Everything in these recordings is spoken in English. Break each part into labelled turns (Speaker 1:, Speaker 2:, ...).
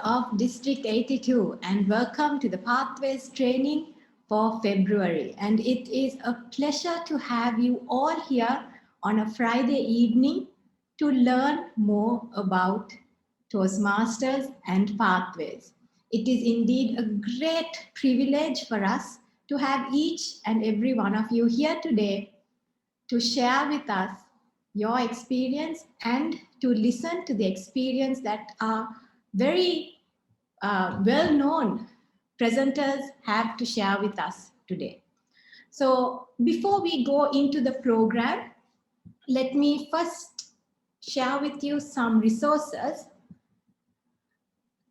Speaker 1: of District 82 and welcome to the Pathways training for February. And it is a pleasure to have you all here on a Friday evening to learn more about Toastmasters and Pathways. It is indeed a great privilege for us to have each and every one of you here today to share with us your experience and to listen to the experience that are very well-known presenters have to share with us today. So before we go into the program, let me first share with you some resources.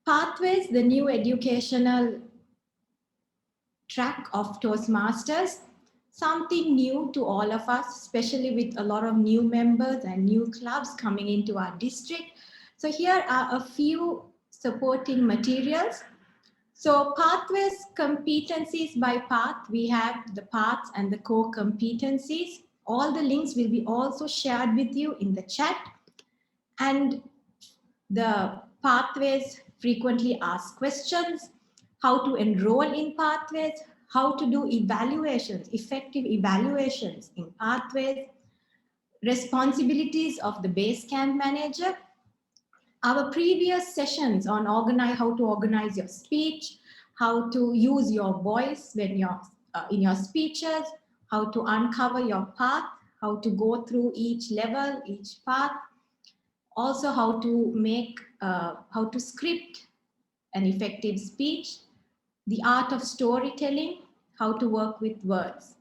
Speaker 1: Pathways, the new educational track of Toastmasters, something new to all of us, especially with a lot of new members and new clubs coming into our district. So here are a few supporting materials. So Pathways competencies by path, we have the paths and the core competencies. All the links will be also shared with you in the chat. And the Pathways frequently asked questions, how to enroll in Pathways, how to do evaluations, effective evaluations in Pathways, responsibilities of the base camp manager, our previous sessions on how to organize your speech, how to use your voice when you're in your speeches, how to uncover your path, how to go through each level, each path, also how to script an effective speech, the art of storytelling, how to work with words.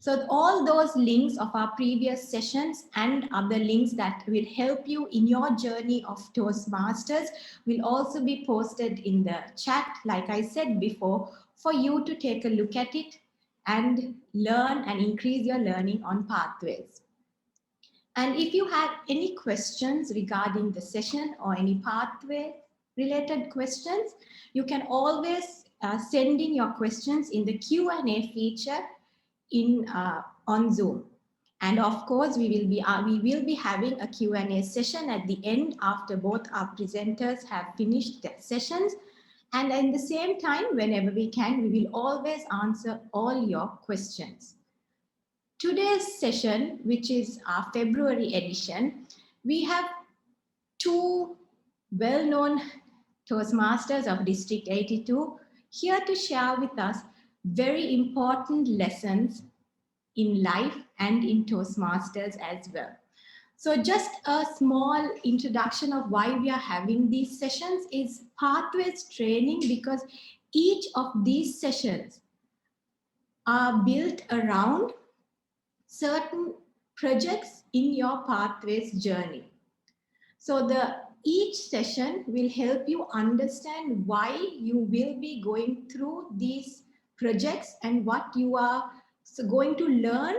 Speaker 1: So all those links of our previous sessions and other links that will help you in your journey of Toastmasters will also be posted in the chat, like I said before, for you to take a look at it and learn and increase your learning on Pathways. And if you have any questions regarding the session or any pathway related questions, you can always send in your questions in the Q&A feature on Zoom. And of course, we will be having a Q&A session at the end after both our presenters have finished their sessions. And at the same time, whenever we can, we will always answer all your questions. Today's session, which is our February edition, we have two well-known Toastmasters of District 82 here to share with us very important lessons in life and in Toastmasters as well. So just a small introduction of why we are having these sessions is Pathways training, because each of these sessions are built around certain projects in your Pathways journey. So each session will help you understand why you will be going through these projects and what you are going to learn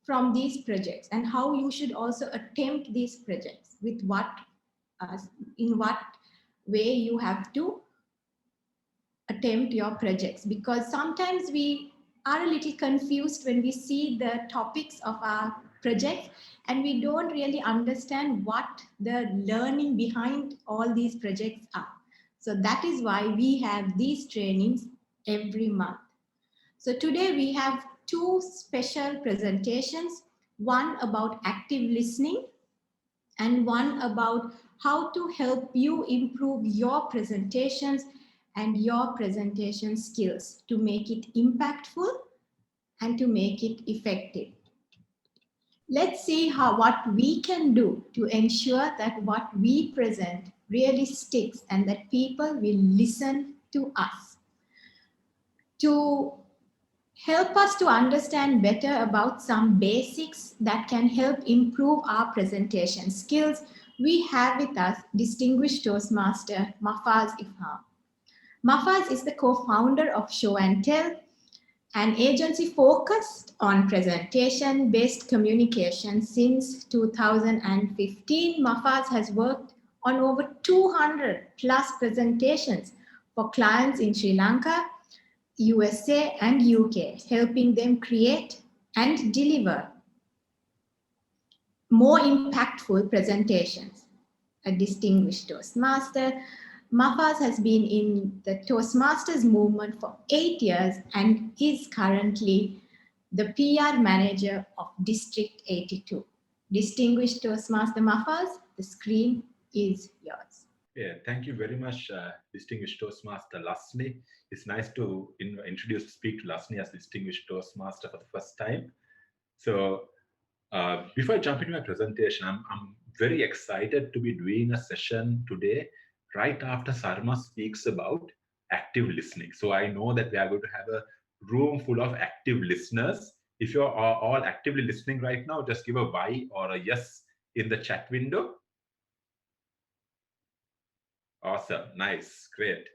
Speaker 1: from these projects and how you should also attempt these projects with in what way you have to attempt your projects, because sometimes we are a little confused when we see the topics of our projects and we don't really understand what the learning behind all these projects are. So that is why we have these trainings every month. So today we have two special presentations, one about active listening and one about how to help you improve your presentations and your presentation skills to make it impactful and to make it effective. Let's see what we can do to ensure that what we present really sticks and that people will listen to us. To help us to understand better about some basics that can help improve our presentation skills, we have with us distinguished Toastmaster Mafaz Ifham. Mafaz is the co-founder of Show and Tell, an agency focused on presentation-based communication since 2015. Mafaz has worked on over 200 plus presentations for clients in Sri Lanka, USA, and UK, helping them create and deliver more impactful presentations. A distinguished Toastmaster, Mafaz has been in the Toastmasters movement for 8 years and is currently the PR manager of District 82. Distinguished Toastmaster Mafaz, the screen is yours.
Speaker 2: Yeah, thank you very much, distinguished Toastmaster Lasni. It's nice to speak to Lasni as distinguished Toastmaster for the first time. So, before I jump into my presentation, I'm very excited to be doing a session today, right after Sarma speaks about active listening. So I know that we are going to have a room full of active listeners. If you're all actively listening right now, just give a Y or a yes in the chat window. Awesome, nice, great.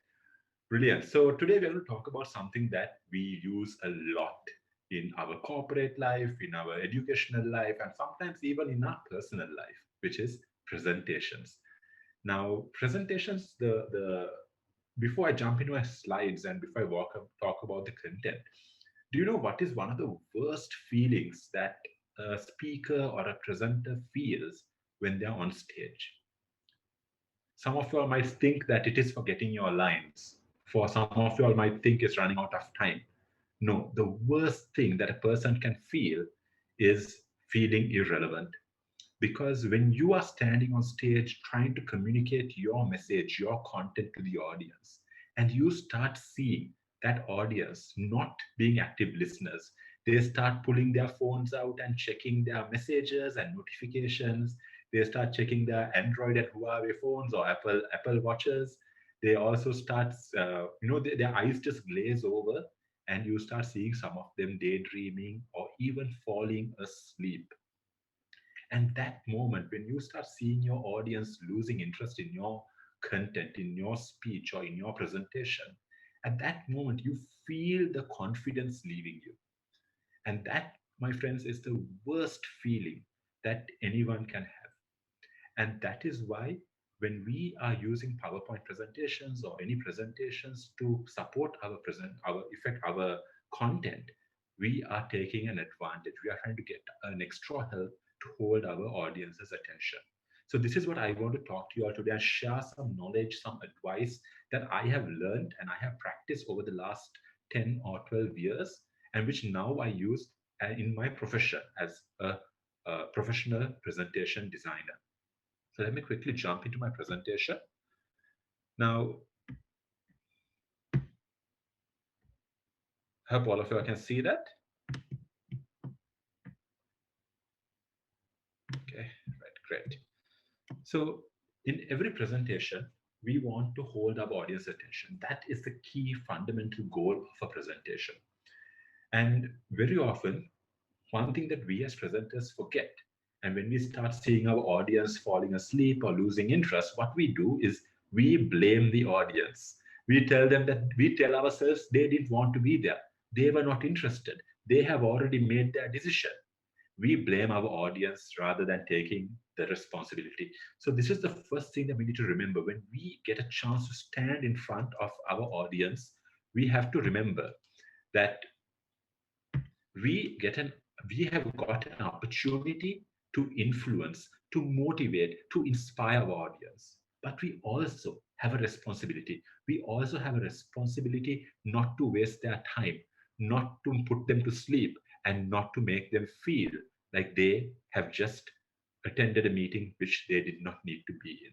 Speaker 2: Brilliant. So today we're going to talk about something that we use a lot in our corporate life, in our educational life, and sometimes even in our personal life, which is presentations. Now, presentations, the before I jump into my slides and before I talk about the content, do you know what is one of the worst feelings that a speaker or a presenter feels when they're on stage? Some of you all might think that it is forgetting your lines. For some of you all might think it's running out of time. No, the worst thing that a person can feel is feeling irrelevant. Because when you are standing on stage trying to communicate your message, your content to the audience, and you start seeing that audience not being active listeners, they start pulling their phones out and checking their messages and notifications. They start checking their Android and Huawei phones or Apple watches. They also start, their eyes just glaze over, and you start seeing some of them daydreaming or even falling asleep. And that moment, when you start seeing your audience losing interest in your content, in your speech, or in your presentation, at that moment, you feel the confidence leaving you. And that, my friends, is the worst feeling that anyone can have. And that is why when we are using PowerPoint presentations or any presentations to support our content, we are taking an advantage. We are trying to get an extra help to hold our audience's attention. So this is what I want to talk to you all today and share some knowledge, some advice that I have learned and I have practiced over the last 10 or 12 years, and which now I use in my profession as a professional presentation designer. So let me quickly jump into my presentation. Now, I hope all of you can see that. Okay, right, great. So in every presentation, we want to hold our audience attention. That is the key fundamental goal of a presentation. And very often, one thing that we as presenters forget, and when we start seeing our audience falling asleep or losing interest, what we do is we blame the audience. We tell ourselves they didn't want to be there. They were not interested. They have already made their decision. We blame our audience rather than taking the responsibility. So this is the first thing that we need to remember. When we get a chance to stand in front of our audience, we have to remember that we get an we have got an opportunity to influence, to motivate, to inspire our audience, but we also have a responsibility. We also have a responsibility not to waste their time, not to put them to sleep, and not to make them feel like they have just attended a meeting which they did not need to be in.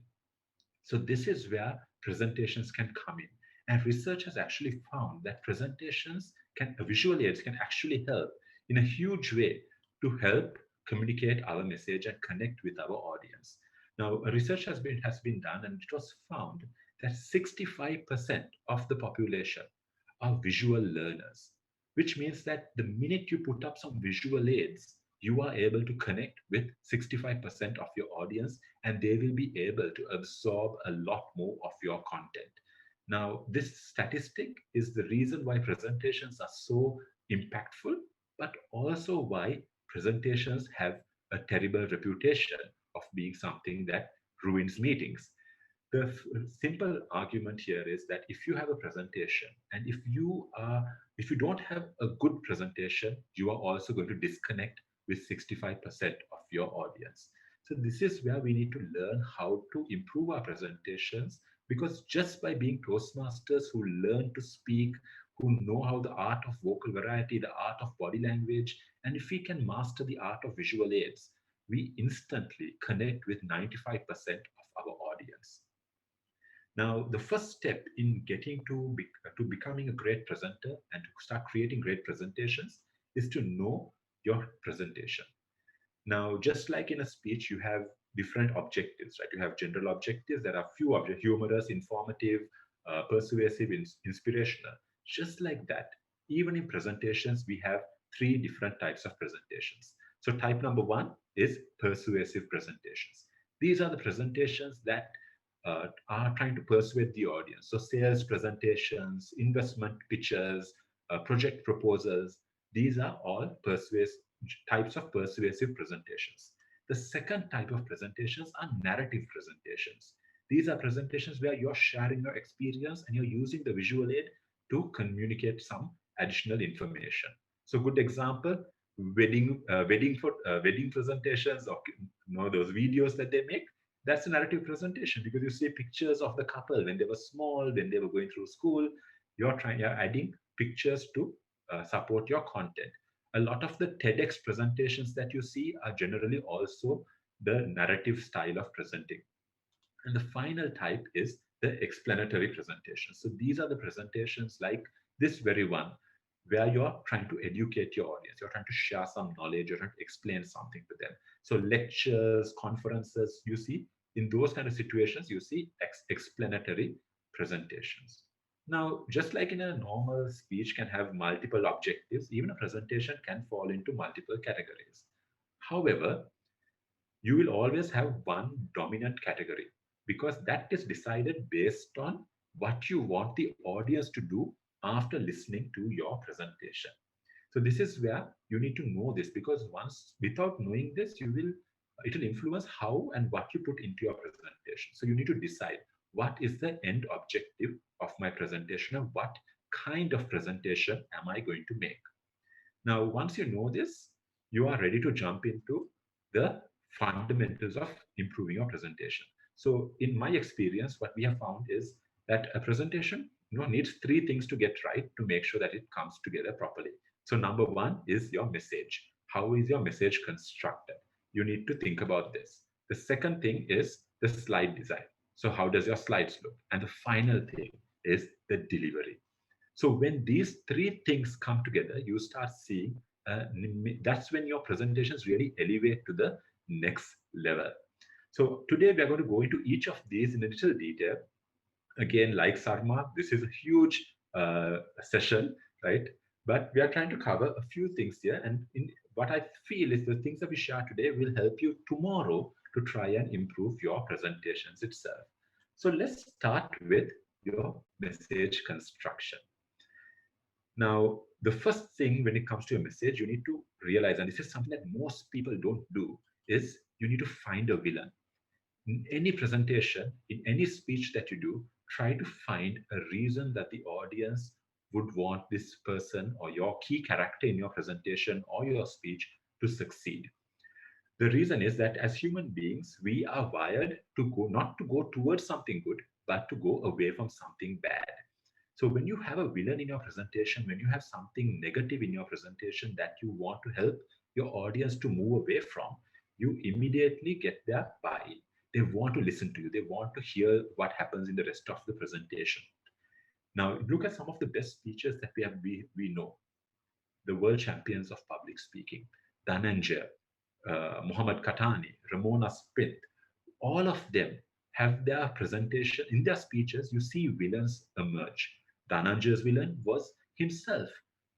Speaker 2: So this is where presentations can come in. And research has actually found that visual aids can actually help in a huge way to help communicate our message and connect with our audience. Now, research has been done, and it was found that 65% of the population are visual learners, which means that the minute you put up some visual aids, you are able to connect with 65% of your audience, and they will be able to absorb a lot more of your content. Now, this statistic is the reason why presentations are so impactful, but also why presentations have a terrible reputation of being something that ruins meetings. The simple argument here is that if you have a presentation, and if you don't have a good presentation, you are also going to disconnect with 65% of your audience. So this is where we need to learn how to improve our presentations Because just by being Toastmasters who learn to speak, who know how the art of vocal variety, the art of body language, and if we can master the art of visual aids, we instantly connect with 95% of our audience. Now, the first step in getting to becoming a great presenter and to start creating great presentations is to know your presentation. Now, just like in a speech, you have different objectives, right? You have general objectives. There are few objectives: humorous, informative, persuasive, inspirational. Just like that, even in presentations, we have three different types of presentations. So type number one is persuasive presentations. These are the presentations that are trying to persuade the audience. So sales presentations, investment pitches, project proposals, these are all types of persuasive presentations. The second type of presentations are narrative presentations. These are presentations where you're sharing your experience and you're using the visual aid to communicate some additional information. So, good example: wedding presentations, or those videos that they make. That's a narrative presentation because you see pictures of the couple when they were small, when they were going through school. You're adding pictures to support your content. A lot of the TEDx presentations that you see are generally also the narrative style of presenting. And the final type is the explanatory presentation. So these are the presentations like this very one, where you're trying to educate your audience. You're trying to share some knowledge, you're trying to explain something to them. So lectures, conferences, you see, in those kind of situations, you see explanatory presentations. Now, just like in a normal speech can have multiple objectives, even a presentation can fall into multiple categories. However, you will always have one dominant category because that is decided based on what you want the audience to do after listening to your presentation. So this is where you need to know this, because once without knowing this, you will it will influence how and what you put into your presentation. So you need to decide what is the end objective of my presentation and what kind of presentation am I going to make. Now, once you know this, you are ready to jump into the fundamentals of improving your presentation. So, in my experience, what we have found is that a presentation needs three things to get right to make sure that it comes together properly. So, number one is your message. How is your message constructed? You need to think about this. The second thing is the slide design. So, how does your slides look? And the final thing is the delivery. So when these three things come together, you start seeing that's when your presentations really elevate to the next level. So today we are going to go into each of these in a little detail. Again, like Sarma, this is a huge session, right? But we are trying to cover a few things here. And what I feel is the things that we share today will help you tomorrow to try and improve your presentations itself. So let's start with your message construction. Now, the first thing when it comes to a message, you need to realize, and this is something that most people don't do, is you need to find a villain. In any presentation, in any speech that you do, try to find a reason that the audience would want this person or your key character in your presentation or your speech to succeed. The reason is that as human beings, we are wired to go not to go towards something good, but to go away from something bad. So when you have a villain in your presentation, when you have something negative in your presentation that you want to help your audience to move away from, you immediately get their buy-in. They want to listen to you. They want to hear what happens in the rest of the presentation. Now, look at some of the best speeches that we know. The world champions of public speaking, Dhananjay, Muhammad Katani, Ramona Smith, all of them have their presentation in their speeches. You see villains emerge. Dhananjay's villain was himself,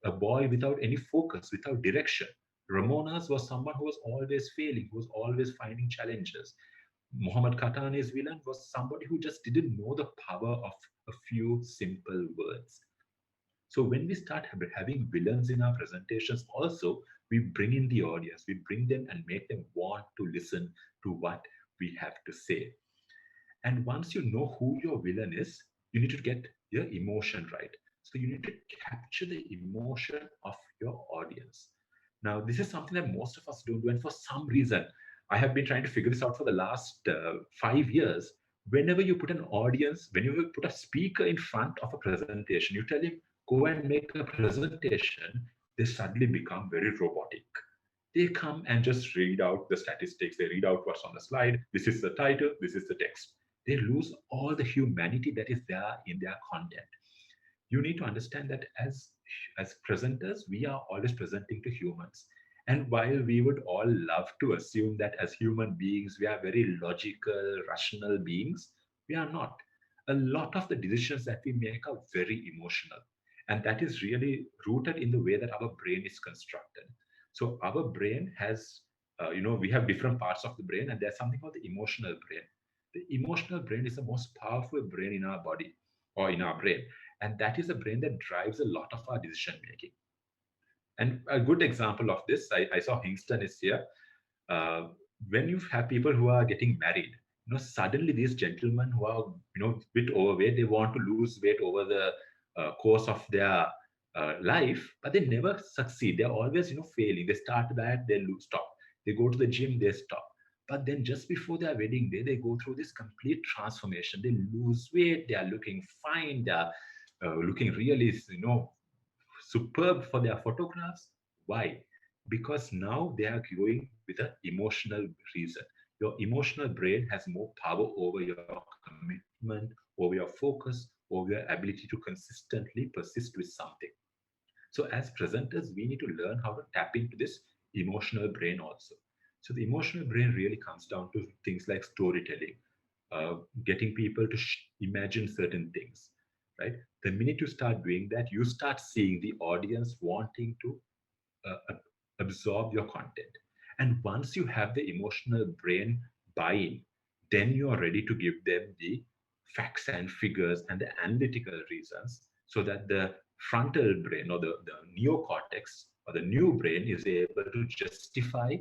Speaker 2: a boy without any focus, without direction. Ramona's was someone who was always failing, who was always finding challenges. Muhammad Katani's villain was somebody who just didn't know the power of a few simple words. So when we start having villains in our presentations, also we bring in the audience, we bring them and make them want to listen to what we have to say. And once you know who your villain is, you need to get your emotion right. So you need to capture the emotion of your audience. Now, this is something that most of us don't do. And for some reason, I have been trying to figure this out for the last 5 years. Whenever you put an audience, when you put a speaker in front of a presentation, you tell him, go and make a presentation, they suddenly become very robotic. They come and just read out the statistics, they read out what's on the slide, this is the title, this is the text. They lose all the humanity that is there in their content. You need to understand that as presenters, we are always presenting to humans. And while we would all love to assume that as human beings we are very logical rational beings, we are not. A lot of the decisions that we make are very emotional, and that is really rooted in the way that our brain is constructed. So our brain has we have different parts of the brain, and there's something called the emotional brain. The emotional brain is the most powerful brain in our body, or in our brain, and that is a brain that drives a lot of our decision making. And a good example of this, I saw Hingston is here. uh, when you have people who are getting married, suddenly these gentlemen who are bit overweight, they want to lose weight over the course of their life, but they never succeed. They're always failing. They start that, they lose, stop. They go to the gym, they stop. But then just before their wedding day, they go through this complete transformation. They lose weight, they are looking fine, they are looking really superb for their photographs. Why? Because now they are going with an emotional reason. Your emotional brain has more power over your commitment, over your focus, over your ability to consistently persist with something. So, as presenters, we need to learn how to tap into this emotional brain also. So, the emotional brain really comes down to things like storytelling, getting people to imagine certain things, right? The minute you start doing that, you start seeing the audience wanting to absorb your content. And once you have the emotional brain buy in, then you are ready to give them the facts and figures and the analytical reasons, so that the frontal brain, or the neocortex, or the new brain, is able to justify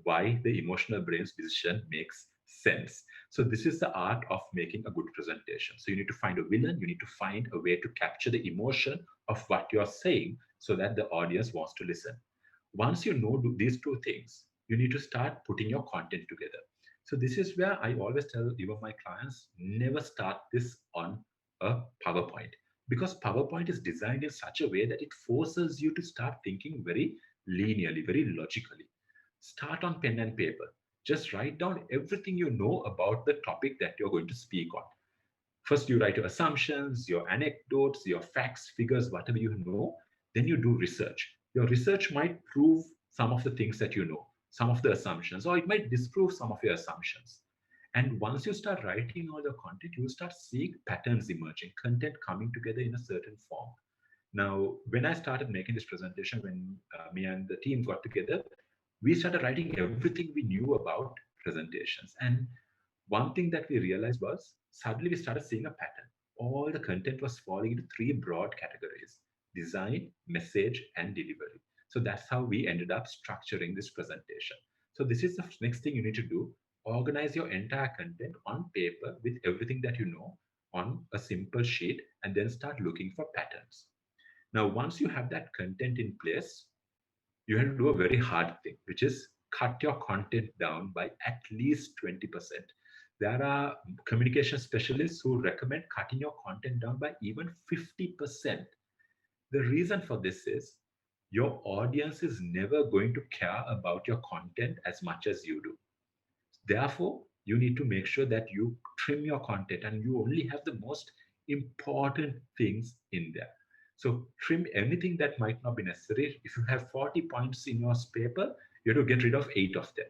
Speaker 2: why the emotional brain's decision makes sense. So this is the art of making a good presentation. So you need to find a villain, you need to find a way to capture the emotion of what you're saying, so that the audience wants to listen. Once you know these two things, you need to start putting your content together. So this is where I always tell even my clients, never start this on a PowerPoint, because PowerPoint is designed in such a way that it forces you to start thinking very linearly, very logically. Start on pen and paper. Just write down everything you know about the topic that you're going to speak on. First, you write your assumptions, your anecdotes, your facts, figures, whatever you know. Then you do research. Your research might prove some of the things that you know, some of the assumptions, or it might disprove some of your assumptions. And once you start writing all your content, you start seeing patterns emerging, content coming together in a certain form. Now, when I started making this presentation, when me and the team got together, we started writing everything we knew about presentations. And one thing that we realized was, suddenly we started seeing a pattern. All the content was falling into three broad categories: design, message, and delivery. So that's how we ended up structuring this presentation. So this is the next thing you need to do. Organize your entire content on paper with everything that you know on a simple sheet, and then start looking for patterns. Now, once you have that content in place, you have to do a very hard thing, which is cut your content down by at least 20%. There are communication specialists who recommend cutting your content down by even 50%. The reason for this is, your audience is never going to care about your content as much as you do. Therefore, you need to make sure that you trim your content and you only have the most important things in there. So trim anything that might not be necessary. If you have 40 points in your paper, you have to get rid of 8 of them,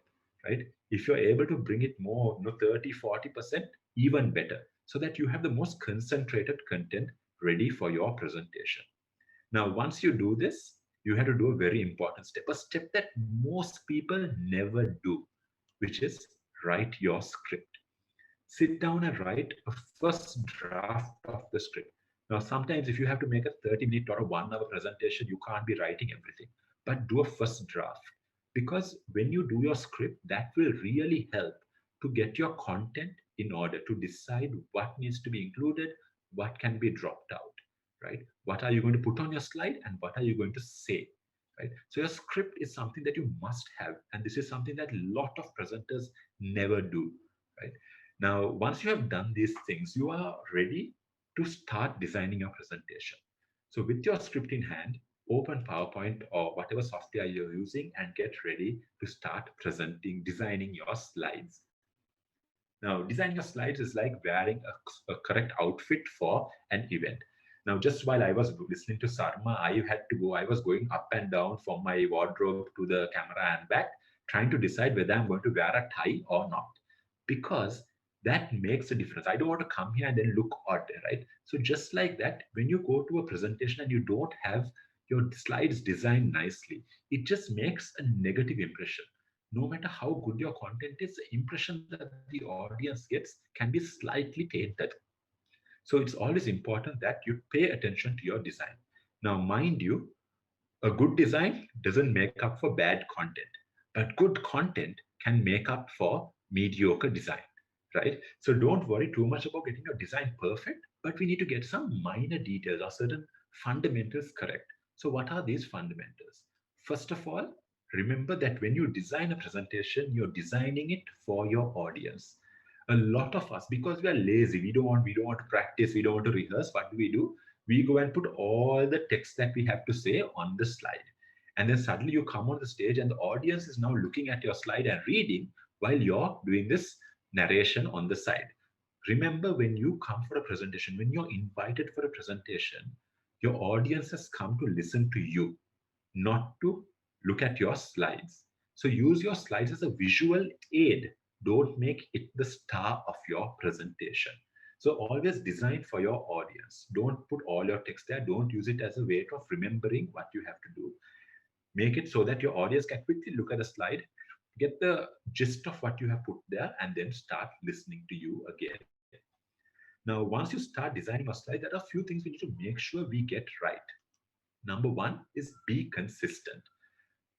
Speaker 2: right? If you're able to bring it more, 30, 40%, even better, so that you have the most concentrated content ready for your presentation. Now, once you do this, you have to do a very important step, a step that most people never do, which is write your script. Sit down and write a first draft of the script. Now, sometimes if you have to make a 30-minute or a 1 hour presentation, you can't be writing everything, but do a first draft. Because when you do your script, that will really help to get your content in order, to decide what needs to be included, what can be dropped out, right? What are you going to put on your slide and what are you going to say, right? So your script is something that you must have, and this is something that a lot of presenters never do, right? Now, once you have done these things, you are ready to start designing your presentation. So with your script in hand, open PowerPoint or whatever software you're using and get ready to start designing your slides. Now, designing your slides is like wearing a correct outfit for an event. Now, just while I was listening to Sarma, I was going up and down from my wardrobe to the camera and back, trying to decide whether I'm going to wear a tie or not. Because that makes a difference. I don't want to come here and then look odd, right? So just like that, when you go to a presentation and you don't have your slides designed nicely, it just makes a negative impression. No matter how good your content is, the impression that the audience gets can be slightly tainted. So it's always important that you pay attention to your design. Now, mind you, a good design doesn't make up for bad content, but good content can make up for mediocre design, right? So don't worry too much about getting your design perfect, but we need to get some minor details or certain fundamentals correct. So what are these fundamentals? First of all, remember that when you design a presentation, you're designing it for your audience. A lot of us, because we are lazy, we don't want to practice, we don't want to rehearse, what do? We go and put all the text that we have to say on the slide. And then suddenly you come on the stage and the audience is now looking at your slide and reading while you're doing this narration on the side. Remember, when you come for a presentation, when you're invited for a presentation, your audience has come to listen to you, not to look at your slides. So use your slides as a visual aid. Don't make it the star of your presentation. So always design for your audience. Don't put all your text there. Don't use it as a way of remembering what you have to do. Make it so that your audience can quickly look at the slide, get the gist of what you have put there, and then start listening to you again. Now, once you start designing your slide, there are a few things we need to make sure we get right. Number one is be consistent.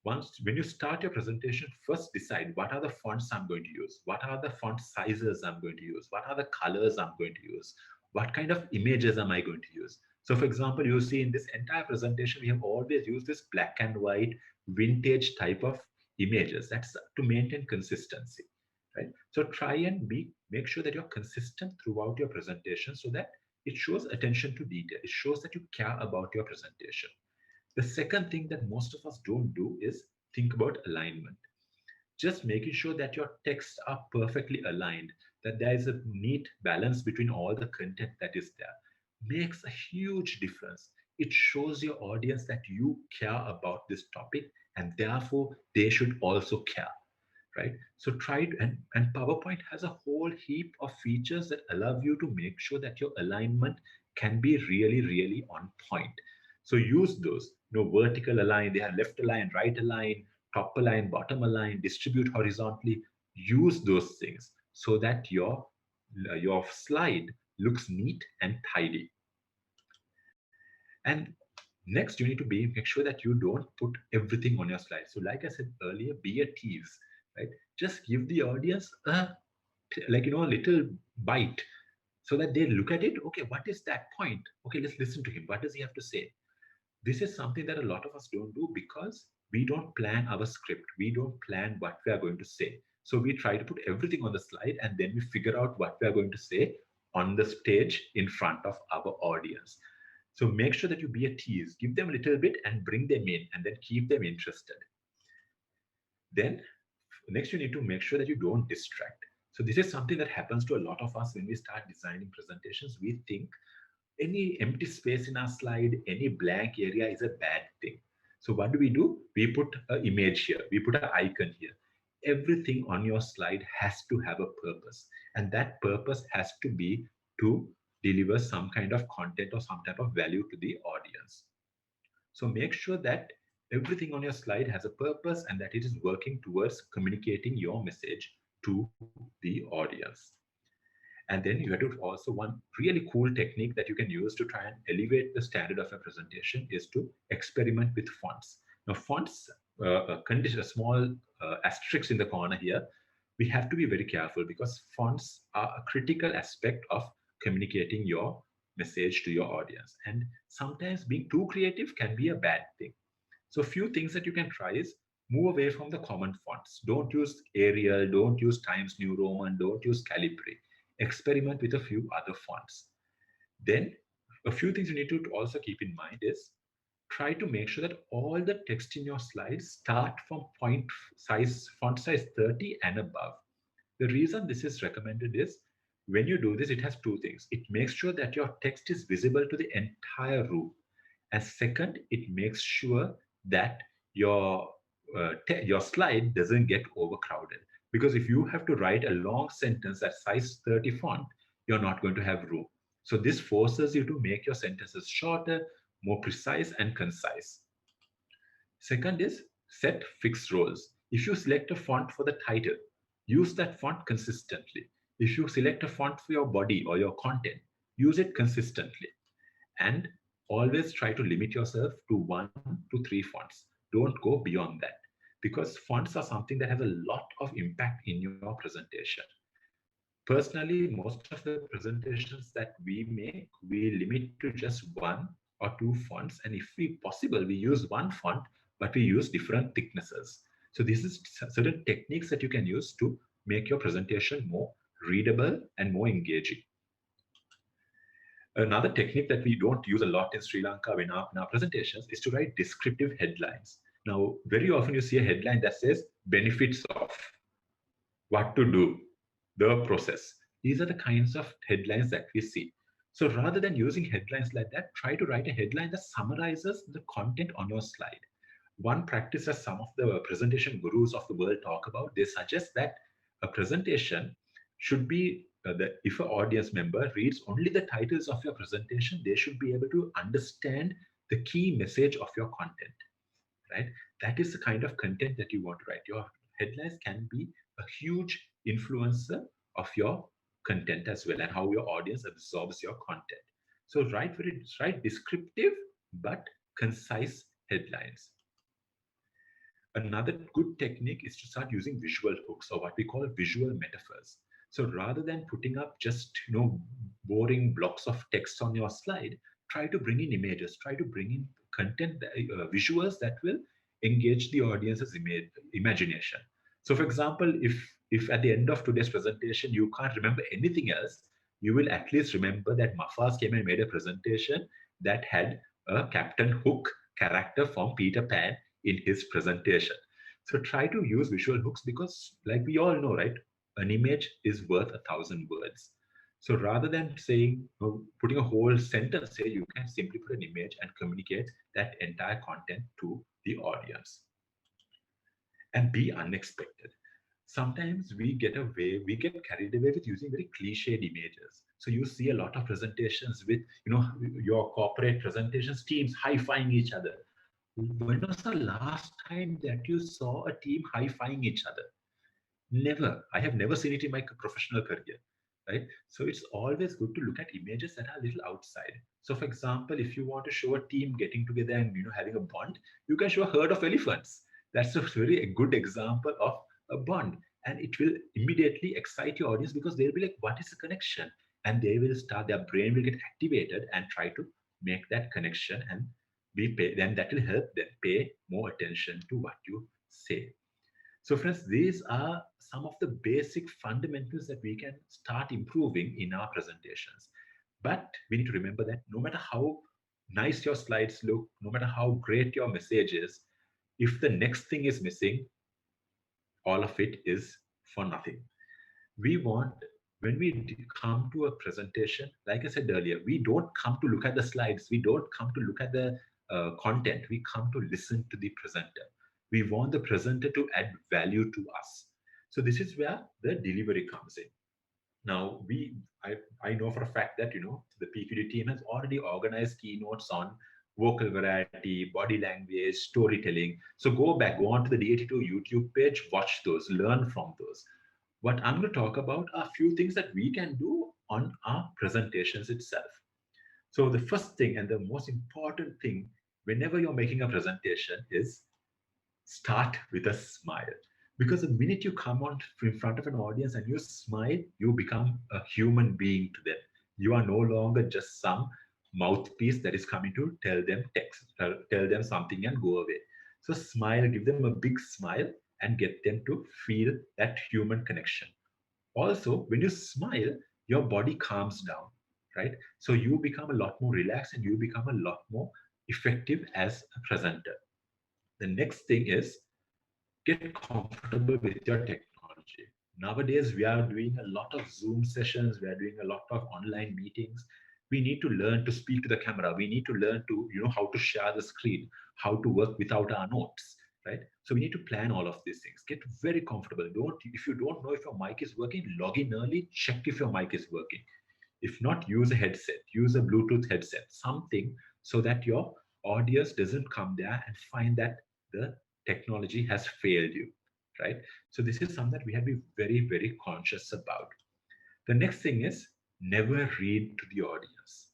Speaker 2: Once when you start your presentation, first decide what are the fonts I'm going to use, what are the font sizes I'm going to use, what are the colors I'm going to use, what kind of images am I going to use. So for example, you see in this entire presentation we have always used this black and white vintage type of images. That's to maintain consistency, right? So try and make sure that you're consistent throughout your presentation so that it shows attention to detail, it shows that you care about your presentation. The second thing that most of us don't do is think about alignment. Just making sure that your texts are perfectly aligned, that there is a neat balance between all the content that is there, makes a huge difference. It shows your audience that you care about this topic and therefore they should also care, right? So try to, and PowerPoint has a whole heap of features that allow you to make sure that your alignment can be really, really on point. So use those, vertical align, they have left align, right align, top align, bottom align, distribute horizontally. Use those things so that your slide looks neat and tidy. And next, you need to make sure that you don't put everything on your slide. So like I said earlier, be a tease, right? Just give the audience a little bite so that they look at it. Okay, what is that point? Okay, let's listen to him. What does he have to say? This is something that a lot of us don't do because we don't plan our script. We don't plan what we are going to say. So we try to put everything on the slide and then we figure out what we are going to say on the stage in front of our audience. So make sure that you be a tease, give them a little bit and bring them in and then keep them interested. Then next you need to make sure that you don't distract. So this is something that happens to a lot of us when we start designing presentations. We think any empty space in our slide, any blank area is a bad thing. So what do? We put an image here, we put an icon here. Everything on your slide has to have a purpose, and that purpose has to be to deliver some kind of content or some type of value to the audience. So make sure that everything on your slide has a purpose and that it is working towards communicating your message to the audience. And then you have to also, one really cool technique that you can use to try and elevate the standard of a presentation is to experiment with fonts. Now fonts, a small asterisk in the corner here, we have to be very careful because fonts are a critical aspect of communicating your message to your audience. And sometimes being too creative can be a bad thing. So a few things that you can try is move away from the common fonts. Don't use Arial, don't use Times New Roman, don't use Calibri. experiment with a few other fonts. Then a few things you need to also keep in mind is try to make sure that all the text in your slides start from font size 30 and above. The reason this is recommended is when you do this, it has two things. It makes sure that your text is visible to the entire room. And second, it makes sure that your your slide doesn't get overcrowded. Because if you have to write a long sentence at size 30 font, you're not going to have room. So this forces you to make your sentences shorter, more precise, and concise. Second is set fixed roles. If you select a font for the title, use that font consistently. If you select a font for your body or your content, use it consistently. And always try to limit yourself to 1 to 3 fonts. Don't go beyond that because fonts are something that has a lot of impact in your presentation. Personally, most of the presentations that we make, we limit to just 1 or 2 fonts. And if we possible, we use one font, but we use different thicknesses. So this is certain techniques that you can use to make your presentation more readable and more engaging. Another technique that we don't use a lot in Sri Lanka in our presentations is to write descriptive headlines. Now, very often you see a headline that says benefits of, what to do, the process. These are the kinds of headlines that we see. So rather than using headlines like that, try to write a headline that summarizes the content on your slide. One practice that some of the presentation gurus of the world talk about, they suggest that a presentation should be that if an audience member reads only the titles of your presentation, they should be able to understand the key message of your content, right? That is the kind of content that you want to write. Your headlines can be a huge influencer of your content as well and how your audience absorbs your content. So write descriptive but concise headlines. Another good technique is to start using visual hooks or what we call visual metaphors. So rather than putting up just boring blocks of text on your slide, try to bring in images, try to bring in content, visuals that will engage the audience's imagination. So, for example, if at the end of today's presentation you can't remember anything else, you will at least remember that Mafaz came and made a presentation that had a Captain Hook character from Peter Pan in his presentation. So try to use visual hooks because, like we all know, right, an image is worth 1,000 words. So rather than saying, putting a whole sentence here, you can simply put an image and communicate that entire content to the audience. And be unexpected. Sometimes we get carried away with using very cliched images. So you see a lot of presentations with, your corporate presentations, teams high-fiving each other. When was the last time that you saw a team high-fiving each other? Never. I have never seen it in my professional career, right? So it's always good to look at images that are a little outside. So, for example, if you want to show a team getting together and having a bond, you can show a herd of elephants. That's a very good example of a bond, and it will immediately excite your audience because they'll be like, "What is the connection?" And they will start. Their brain will get activated and try to make that connection, and then that will help them pay more attention to what you say. So, friends, these are some of the basic fundamentals that we can start improving in our presentations. But we need to remember that no matter how nice your slides look, no matter how great your message is, if the next thing is missing, all of it is for nothing. We want, when we come to a presentation, like I said earlier, we don't come to look at the slides, we don't come to look at the content, we come to listen to the presenter. We want the presenter to add value to us. So this is where the delivery comes in. Now, I know for a fact that the PQD team has already organized keynotes on vocal variety, body language, storytelling. So go onto the D82 YouTube page, watch those, learn from those. What I'm going to talk about are a few things that we can do on our presentations itself. So the first thing and the most important thing whenever you're making a presentation is start with a smile. Because the minute you come on in front of an audience and you smile, you become a human being to them. You are no longer just some mouthpiece that is coming to tell them something and go away. So smile, give them a big smile and get them to feel that human connection. Also, when you smile, your body calms down, right? So you become a lot more relaxed and you become a lot more effective as a presenter. The next thing is get comfortable with your technology. Nowadays, we are doing a lot of Zoom sessions, we are doing a lot of online meetings. We need to learn to speak to the camera. We need to learn to, how to share the screen, how to work without our notes, right? So we need to plan all of these things. Get very comfortable. Don't, if you don't know if your mic is working, log in early, check if your mic is working. If not, use a headset, use a Bluetooth headset, something so that your audience doesn't come there and find that the technology has failed you, right? So this is something that we have to be very, very conscious about. The next thing is never read to the audience.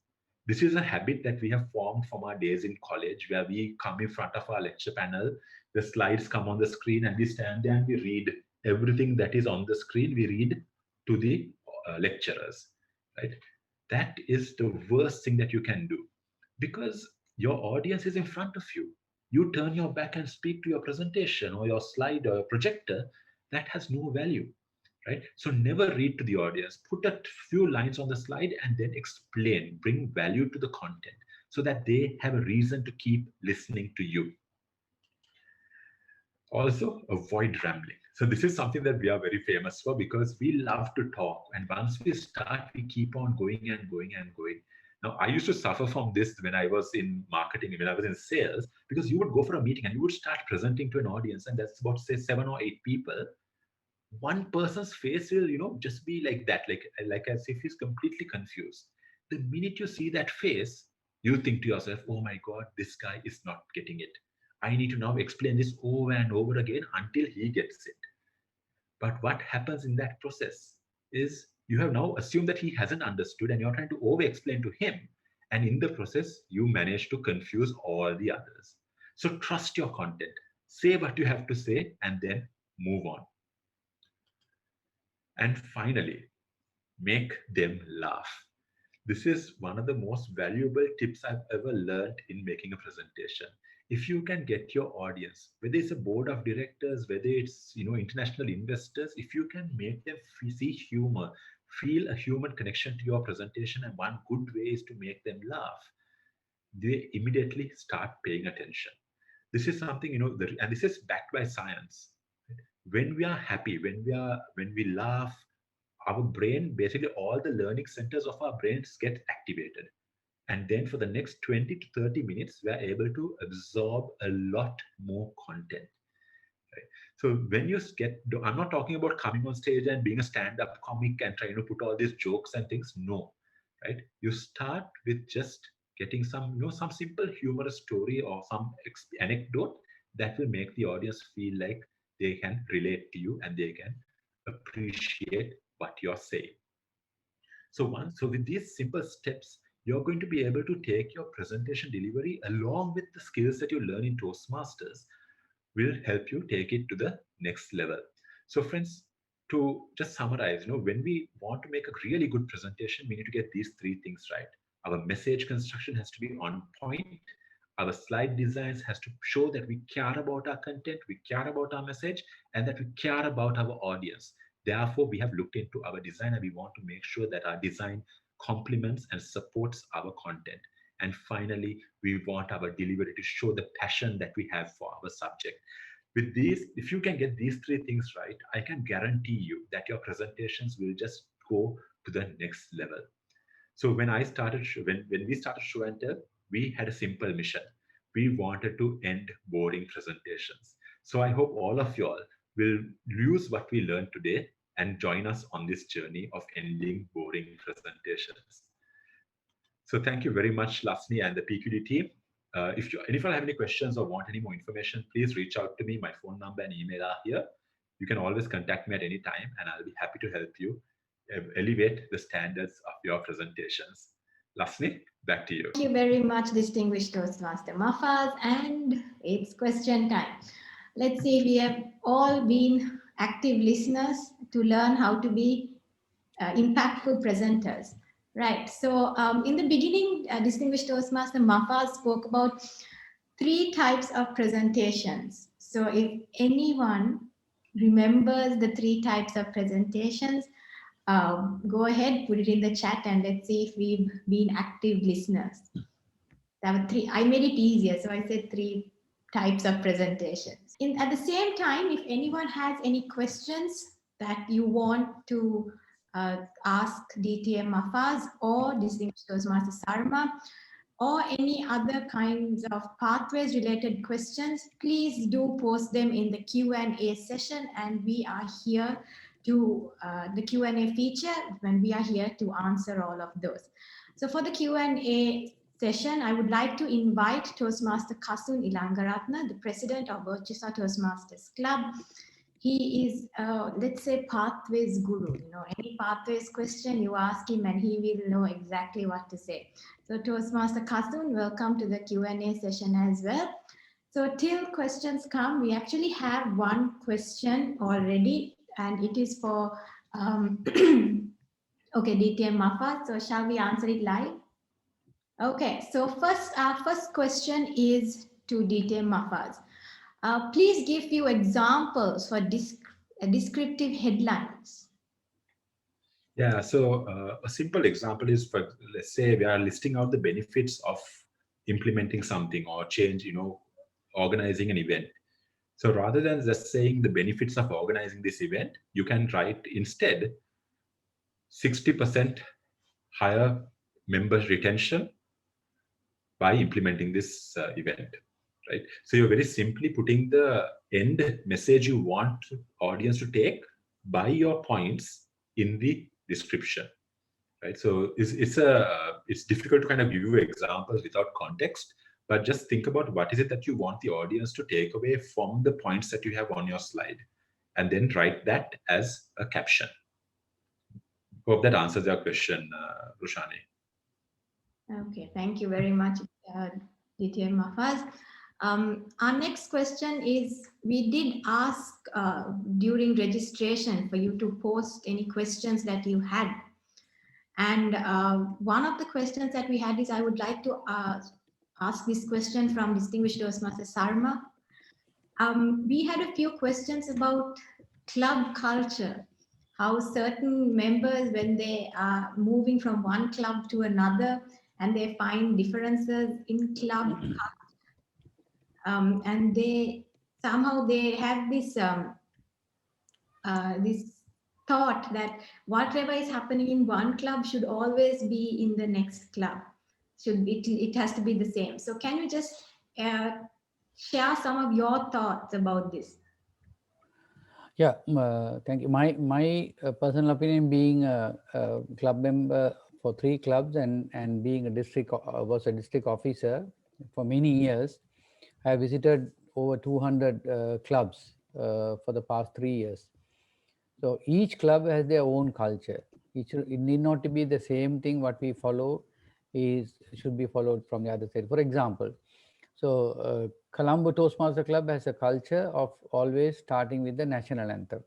Speaker 2: This is a habit that we have formed from our days in college where we come in front of our lecture panel, the slides come on the screen, and we stand there and we read everything that is on the screen. We read to the lecturers, right? That is the worst thing that you can do because your audience is in front of you. You turn your back and speak to your presentation or your slide or your projector, that has no value, right? So never read to the audience. Put a few lines on the slide and then explain, bring value to the content so that they have a reason to keep listening to you. Also, avoid rambling. So this is something that we are very famous for because we love to talk. And once we start, we keep on going and going and going. Now, I used to suffer from this when I was in marketing, when I was in sales, because you would go for a meeting and you would start presenting to an audience, and that's about, say, 7 or 8 people. One person's face will, just be like that, like as if he's completely confused. The minute you see that face, you think to yourself, oh my God, this guy is not getting it. I need to now explain this over and over again until he gets it. But what happens in that process is you have now assumed that he hasn't understood and you're trying to over explain to him, and in the process you manage to confuse all the others. So trust your content, say what you have to say, and then move on. And finally, make them laugh. This is one of the most valuable tips I've ever learned in making a presentation. If you can get your audience, whether it's a board of directors, whether it's international investors, if you can make them see humor, feel a human connection to your presentation, and one good way is to make them laugh, they immediately start paying attention. This is something, and this is backed by science. When we are happy, when we laugh, our brain, basically all the learning centers of our brains get activated, and then for the next 20 to 30 minutes we are able to absorb a lot more content, right? So when you get, I'm not talking about coming on stage and being a stand-up comic and trying to put all these jokes and things, no, right? You start with just getting some some simple humorous story or some anecdote that will make the audience feel like they can relate to you and they can appreciate what you're saying. So with these simple steps, you're going to be able to take your presentation delivery along with the skills that you learn in Toastmasters will help you take it to the next level. So friends, to just summarize, when we want to make a really good presentation, we need to get these three things right. Our message construction has to be on point. Our slide designs has to show that we care about our content, we care about our message, and that we care about our audience. Therefore, we have looked into our design and we want to make sure that our design complements and supports our content. And finally, we want our delivery to show the passion that we have for our subject. With these, if you can get these three things right, I can guarantee you that your presentations will just go to the next level. So when I started, when we started Show and Tell, we had a simple mission. We wanted to end boring presentations. So I hope all of y'all will use what we learned today and join us on this journey of ending boring presentations. So thank you very much, Lasni and the PQD team. If you have any questions or want any more information, please reach out to me. My phone number and email are here. You can always contact me at any time, and I'll be happy to help you elevate the standards of your presentations. Lasni, back to you.
Speaker 1: Thank you very much, distinguished Toastmaster Mafaz, and it's question time. Let's see if we have all been active listeners to learn how to be impactful presenters. Right. So in the beginning, distinguished Toastmaster Mafaz spoke about 3 types of presentations. So if anyone remembers the 3 types of presentations, Go ahead, put it in the chat, and let's see if we've been active listeners. There were three. I made it easier, so I said three types of presentations. At the same time, if anyone has any questions that you want to ask DTM Mafaz or Distinguished Toastmaster Sarma, or any other kinds of pathways related questions, please do post them in the Q&A session, and we are here to the Q&A feature when we are here to answer all of those. So for the Q&A session, I would like to invite Toastmaster Kasun Ilangaratna, the president of Birchisa Toastmasters Club. He is, let's say, pathways guru. You know, any pathways question you ask him and he will know exactly what to say. So Toastmaster Kasun, welcome to the Q&A session as well. So till questions come, we actually have one question already, and it is for, okay, DTM Mafaz. So shall we answer it live? Okay, so our first question is to DTM Mafaz. Please give few examples for descriptive headlines.
Speaker 2: Yeah, so a simple example is, for let's say we are listing out the benefits of implementing something or change, organizing an event. So rather than just saying the benefits of organizing this event, you can write instead 60% higher member retention by implementing this event, right? So you're very simply putting the end message you want audience to take by your points in the description, right? So it's difficult to kind of give you examples without context, but just think about what is it that you want the audience to take away from the points that you have on your slide, and then write that as a caption. Hope that answers your question, Rushani.
Speaker 1: Okay, thank you very much, DTM Mafaz. Our next question is, we did ask during registration for you to post any questions that you had. And one of the questions that we had is, I would like to ask this question from Distinguished Toastmaster Sarma. We had a few questions about club culture, how certain members, when they are moving from one club to another, and they find differences in club culture, and they somehow they have this this thought that whatever is happening in one club should always be in the next club. It has to be the same. So can you just share some of your thoughts about this?
Speaker 3: Yeah, thank you. My personal opinion, being a club member for 3 clubs and being a district was a district officer for many years, I have visited over 200 clubs for the past 3 years. So each club has their own culture. It need not to be the same thing. What we follow should be followed from the other side. For example, so Colombo Toastmaster Club has a culture of always starting with the national anthem.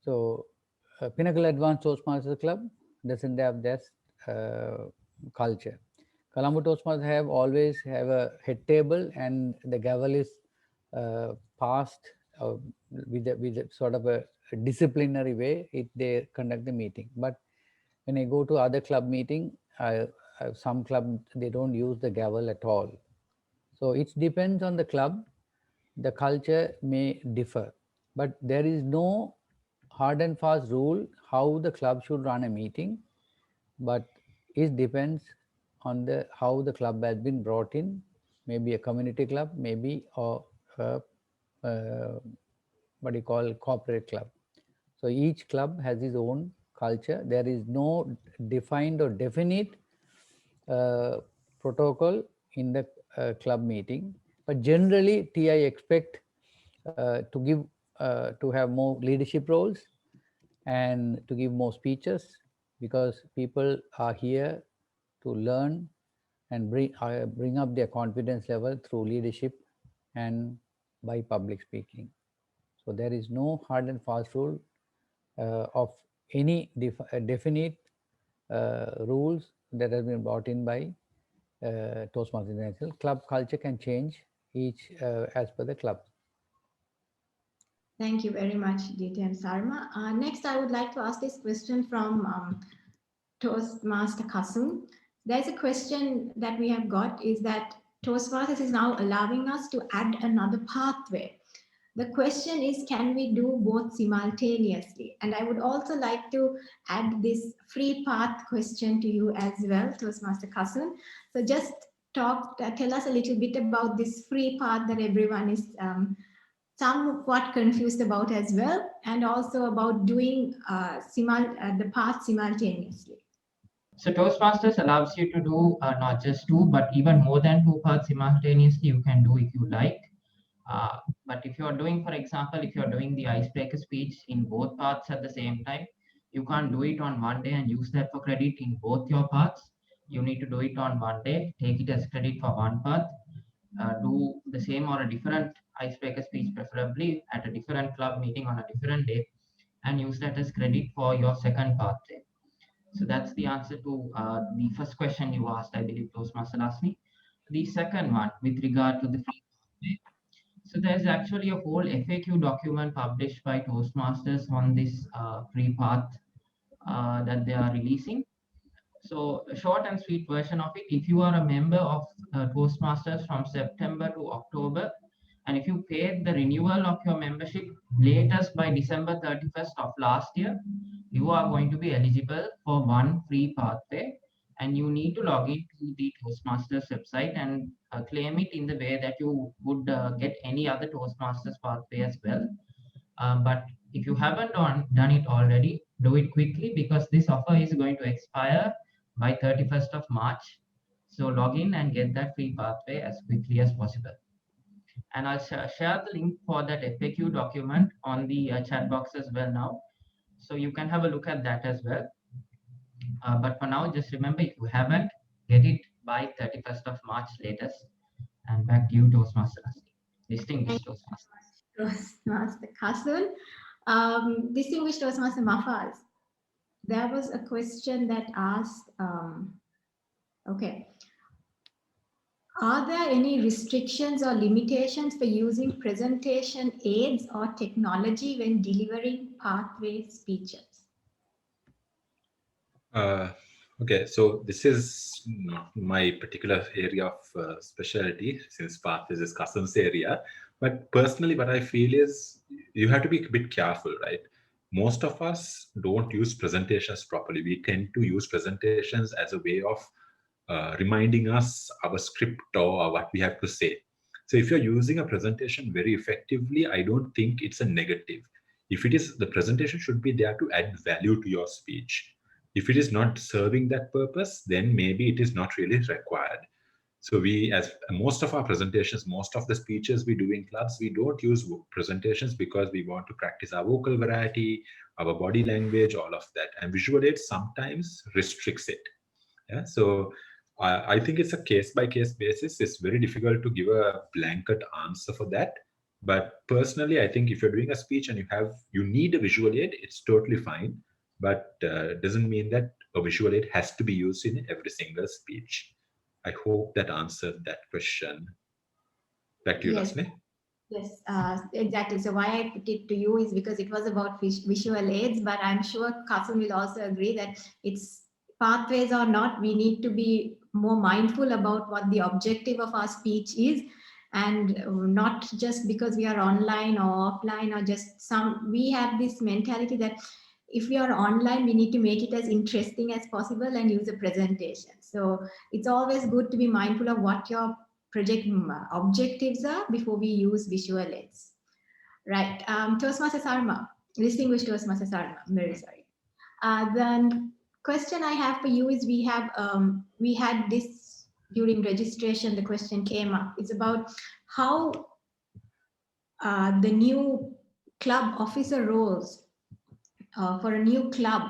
Speaker 3: So Pinnacle Advanced Toastmasters Club doesn't have that culture. Colombo Toastmasters always have a head table, and the gavel is passed with a sort of a disciplinary way they conduct the meeting. But when I go to other club meeting, some club, they don't use the gavel at all. So it depends on the club. The culture may differ, but there is no hard and fast rule how the club should run a meeting, but it depends on how the club has been brought in, maybe a community club, maybe or what you call corporate club. So each club has its own culture. There is no defined or definite protocol in the club meeting, but generally TI expect to have more leadership roles and to give more speeches, because people are here to learn and bring up their confidence level through leadership and by public speaking. So there is no hard and fast rule of any definite rules that have been brought in by Toastmasters International. Club culture can change each as per the club.
Speaker 1: Thank you very much, DTM Sarma. Next, I would like to ask this question from Toastmaster Kasum. There's a question that we have got is that Toastmasters is now allowing us to add another pathway. The question is, can we do both simultaneously? And I would also like to add this free path question to you as well, Toastmaster Kasum. So just tell us a little bit about this free path that everyone is somewhat confused about as well, and also about doing the path simultaneously.
Speaker 4: So Toastmasters allows you to do not just two, but even more than two paths simultaneously. You can do if you like. But if you're doing, for example, if you're doing the icebreaker speech in both paths at the same time, you can't do it on one day and use that for credit in both your paths. You need to do it on one day, take it as credit for one path, do the same or a different icebreaker speech, preferably at a different club meeting on a different day, and use that as credit for your second path day. So that's the answer to the first question you asked, I believe Toastmaster asked me. The second one, with regard to the free pathway. So there's actually a whole FAQ document published by Toastmasters on this free path that they are releasing. So a short and sweet version of it, if you are a member of Toastmasters from September to October, and if you paid the renewal of your membership latest by December 31st of last year, you are going to be eligible for one free pathway, and you need to log into the Toastmasters website and claim it in the way that you would get any other Toastmasters pathway as well. But if you haven't done it already, do it quickly, because this offer is going to expire by 31st of March. So log in and get that free pathway as quickly as possible. And I'll share the link for that FAQ document on the chat box as well now. So you can have a look at that as well. But for now, just remember, if you haven't, get it by 31st of March latest. And back to you, Toastmaster. Distinguished Toastmaster.
Speaker 1: Toastmaster Kasun. Distinguished Toastmaster Mafaz. There was a question that asked, okay, are there any restrictions or limitations for using presentation aids or technology when delivering pathway speeches?
Speaker 2: Okay, so this is my particular area of specialty, since pathways is Kasum's area. But personally, what I feel is you have to be a bit careful, right? Most of us don't use presentations properly. We tend to use presentations as a way of reminding us our script or what we have to say. So if you're using a presentation very effectively, I don't think it's a negative. If it is, the presentation should be there to add value to your speech. If it is not serving that purpose, then maybe it is not really required. So we, as most of our presentations, most of the speeches we do in clubs, we don't use presentations because we want to practice our vocal variety, our body language, all of that. And visual aids sometimes restricts it. Yeah. So I think it's a case-by-case basis. It's very difficult to give a blanket answer for that. But personally, I think if you're doing a speech and you need a visual aid, it's totally fine. But doesn't mean that a visual aid has to be used in every single speech. I hope that answered that question. Back to you,
Speaker 1: Yes.
Speaker 2: Lasmi.
Speaker 1: Yes, exactly. So why I put it to you is because it was about visual aids, but I'm sure Kasum will also agree that it's pathways or not, we need to be more mindful about what the objective of our speech is, and not just because we are online or offline or just we have this mentality that if we are online, we need to make it as interesting as possible and use a presentation. So it's always good to be mindful of what your project objectives are before we use visual aids. Right. Toastmaster Sarma, distinguished Toastmaster Sarma, I'm very sorry. The question I have for you is we had this during registration, the question came up. It's about how the new club officer roles for a new club,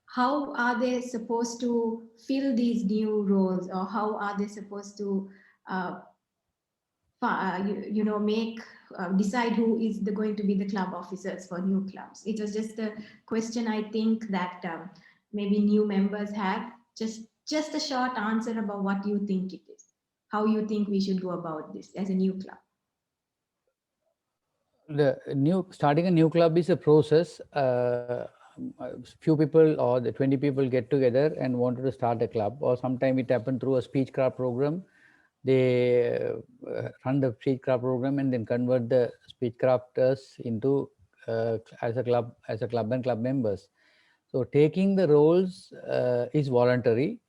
Speaker 1: how are they supposed to fill these new roles, or how are they supposed to decide who is going to be the club officers for new clubs? It was just a question I think that maybe new members have. Just a short answer about what you think it is, how you think we should go about this as a new club.
Speaker 3: starting a new club is a process. Few people or the 20 people get together and wanted to start a club, or sometime it happened through a speechcraft program. They run the speechcraft program and then convert the speechcrafters into as a club and club members. So taking the roles is voluntary.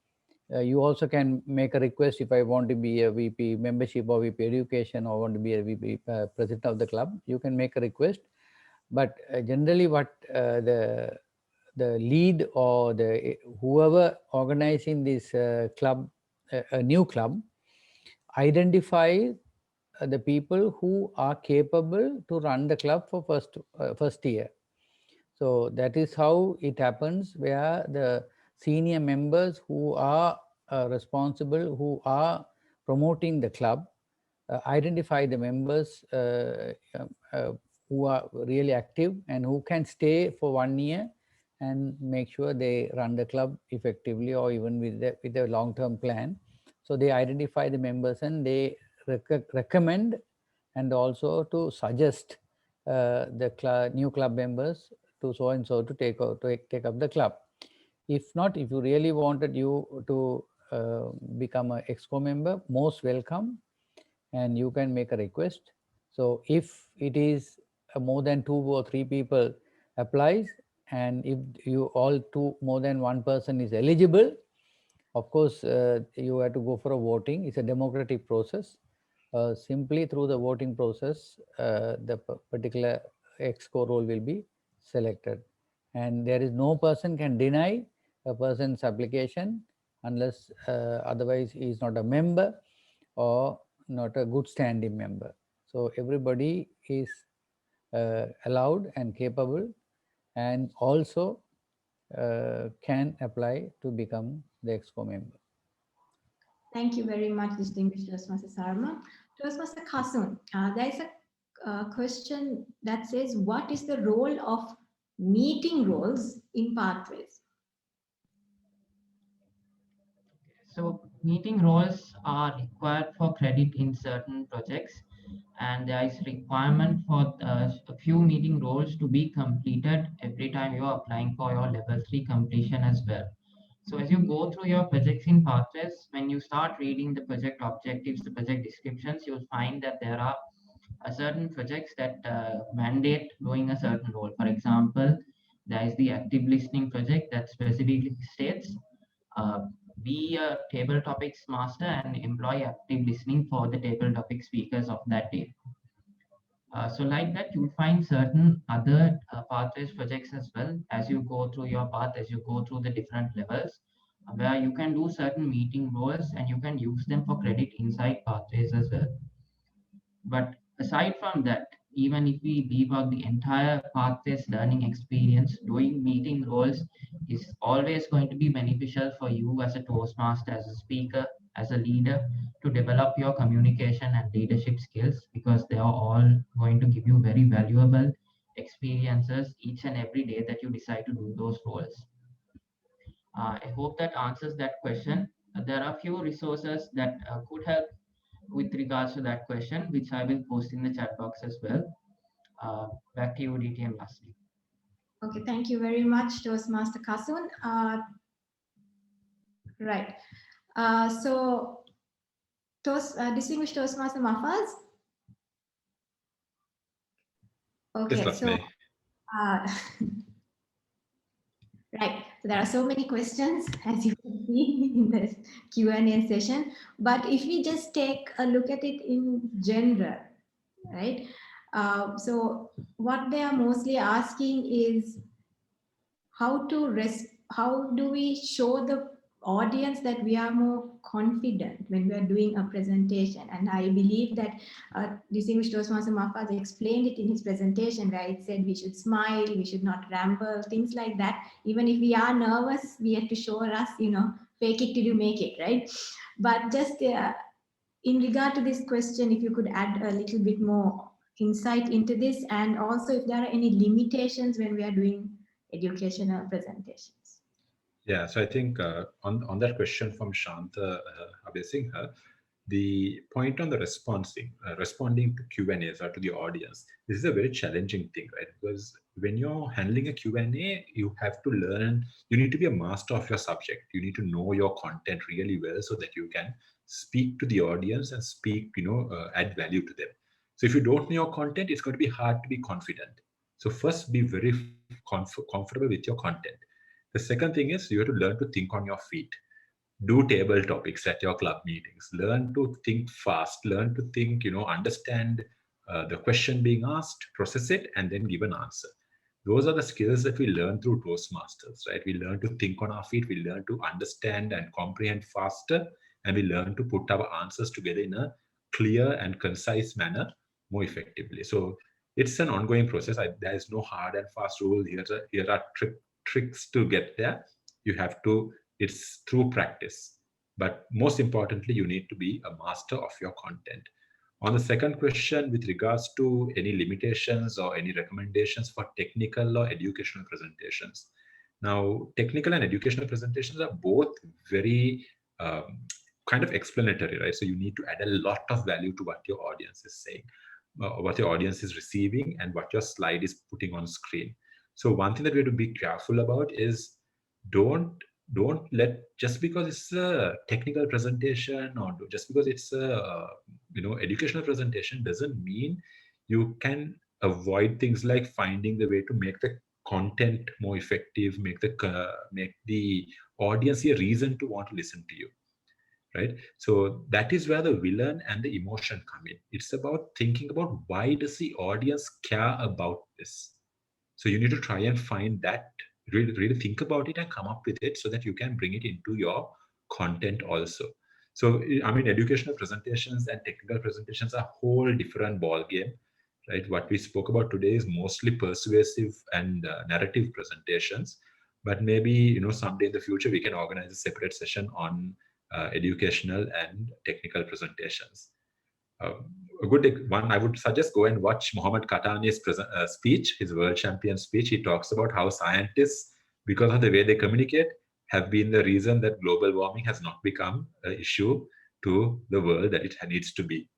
Speaker 3: You also can make a request. If I want to be a VP membership or VP education, or want to be a VP president of the club, you can make a request. But generally what the lead or the whoever organizing this club, a new club, identify the people who are capable to run the club for first year. So that is how it happens, where the senior members who are responsible, who are promoting the club, identify the members who are really active and who can stay for 1 year and make sure they run the club effectively, or even with a long-term plan. So they identify the members and they recommend and also to suggest the new club members to so and so to take up the club. If not, if you really wanted you to become an exco member, most welcome, and you can make a request. So if it is more than 2 or 3 people applies, and if you all more than one person is eligible, of course you have to go for a voting. It's a democratic process. Simply through the voting process, the particular exco role will be selected, and there is no person can deny a person's application unless otherwise he is not a member or not a good standing member. So everybody is allowed and capable, and also can apply to become the exco member.
Speaker 1: Thank you very much, distinguished Toastmaster Sarma. Toastmaster Kasun, there is a question that says, what is the role of meeting roles in pathways?
Speaker 4: So meeting roles are required for credit in certain projects, and there is requirement for a few meeting roles to be completed every time you are applying for your level 3 completion as well. So as you go through your projects in pathways, when you start reading the project objectives, the project descriptions, you'll find that there are certain projects that mandate doing a certain role. For example, there is the active listening project that specifically states uh, be a table topics master and employ active listening for the table topic speakers of that day. So like that, you'll find certain other pathways projects as well as you go through your path, as you go through the different levels, where you can do certain meeting roles and you can use them for credit inside pathways as well. But aside from that, even if we leave out the entire pathways learning experience, doing meeting roles is always going to be beneficial for you as a Toastmaster, as a speaker, as a leader, to develop your communication and leadership skills, because they are all going to give you very valuable experiences each and every day that you decide to do those roles. I hope that answers that question. There are a few resources that could help with regards to that question, which I will post in the chat box as well. Back to you, DTM, lastly.
Speaker 1: Okay, thank you very much, Toastmaster Kasun. Right. So, distinguished Toastmaster Mafaz. Okay,
Speaker 2: Yes,
Speaker 1: so right. So there are so many questions, as you can see in this Q&A session. But if we just take a look at it in general, right? So what they are mostly asking is how do we show the audience that we are more confident when we are doing a presentation? And I believe that distinguished Toastmaster Mafaz explained it in his presentation, where it said we should smile, we should not ramble, things like that. Even if we are nervous, we have to show us, fake it till you make it, right? But just in regard to this question, if you could add a little bit more insight into this, and also if there are any limitations when we are doing educational presentations.
Speaker 2: Yeah, so I think on that question from Shanta Abesingha, the point on the responding to Q&As or to the audience, this is a very challenging thing, right? Because when you're handling a Q&A, you have to learn, you need to be a master of your subject. You need to know your content really well so that you can speak to the audience and speak, add value to them. So if you don't know your content, it's going to be hard to be confident. So first, be very comfortable with your content. The second thing is you have to learn to think on your feet. Do table topics at your club meetings. Learn to think fast. Learn to think, understand the question being asked, process it, and then give an answer. Those are the skills that we learn through Toastmasters, right? We learn to think on our feet. We learn to understand and comprehend faster, and we learn to put our answers together in a clear and concise manner more effectively. So it's an ongoing process. There is no hard and fast rule. Here are tricks to get there. You have to, it's through practice. But most importantly, you need to be a master of your content. On the second question, with regards to any limitations or any recommendations for technical or educational presentations. Now, technical and educational presentations are both very kind of explanatory, right? So you need to add a lot of value to what your audience is saying, what your audience is receiving, and what your slide is putting on screen. So one thing that we have to be careful about is don't let, just because it's a technical presentation or just because it's a educational presentation doesn't mean you can avoid things like finding the way to make the content more effective, make the audience a reason to want to listen to you, right? So that is where the villain and the emotion come in. It's about thinking about, why does the audience care about this? So you need to try and find that, really think about it and come up with it so that you can bring it into your content also. So, I mean, educational presentations and technical presentations are a whole different ball game, right? What we spoke about today is mostly persuasive and narrative presentations, but maybe, someday in the future, we can organize a separate session on educational and technical presentations. A good one, I would suggest go and watch Mohammed Katani's speech, his world champion speech. He talks about how scientists, because of the way they communicate, have been the reason that global warming has not become an issue to the world that it needs to be.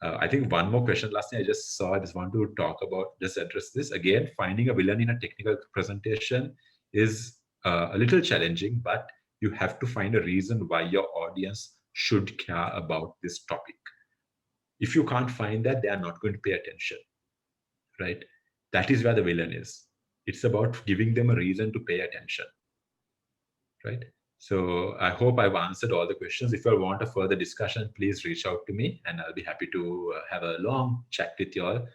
Speaker 2: I think one more question last thing I just saw, I just want to talk about, just address this. Again, finding a villain in a technical presentation is a little challenging, but you have to find a reason why your audience should care about this topic. If you can't find that, they are not going to pay attention, right? That is where the villain is. It's about giving them a reason to pay attention, right? So I hope I've answered all the questions. If you want a further discussion, please reach out to me and I'll be happy to have a long chat with you all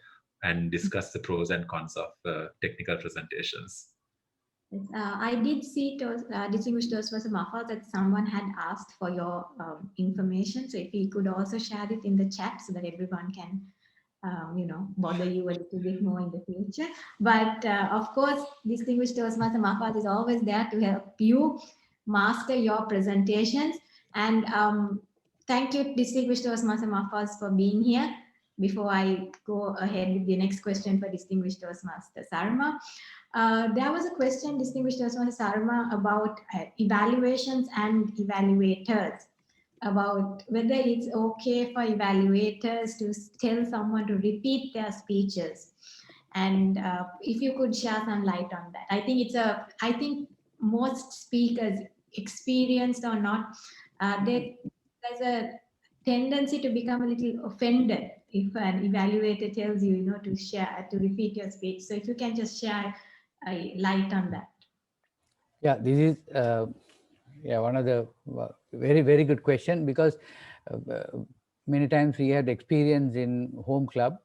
Speaker 2: and discuss the pros and cons of technical presentations.
Speaker 1: I did see distinguished Toastmaster Mafaz that someone had asked for your information. So if you could also share it in the chat so that everyone can, bother you a little bit more in the future. But of course, distinguished Toastmaster Mafaz is always there to help you master your presentations. And thank you, distinguished Toastmaster Mafaz, for being here. Before I go ahead with the next question for distinguished Toastmaster Sarma. There was a question, distinguished Toastmaster Sarma, about evaluations and evaluators, about whether it's okay for evaluators to tell someone to repeat their speeches. And if you could share some light on that. I think most speakers, experienced or not, there's a tendency to become a little offended if an evaluator tells you, to repeat your speech. So if you can just share a light on that.
Speaker 3: Yeah, this is one of the very, very good question, because many times we had experience in home club.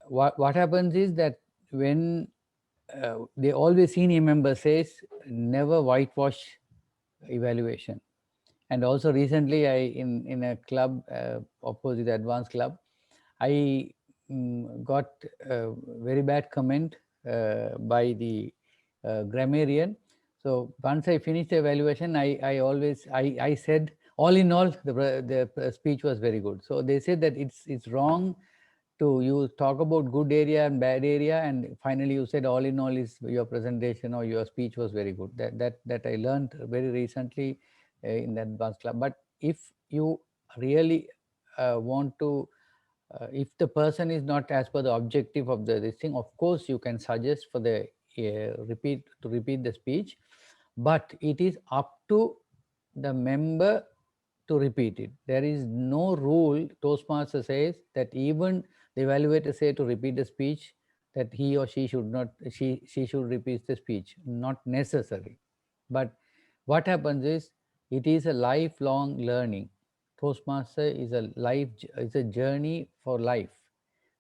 Speaker 3: What happens is that when the always senior member says never whitewash evaluation. And also recently in a club opposite the advanced club, I got a very bad comment by the grammarian. So once I finished the evaluation, I said, all in all, the speech was very good. So they said that it's wrong to talk about good area and bad area, and finally you said all in all is your presentation or your speech was very good. That I learned very recently in the advanced club. But if you really want to, if the person is not as per the objective of this thing, of course you can suggest for the repeat the speech, but it is up to the member to repeat it. There is no rule. Toastmaster says that even the evaluator say to repeat the speech, that he or she should not, she should repeat the speech. Not necessary. But what happens is, it is a lifelong learning. Toastmaster is a journey for life.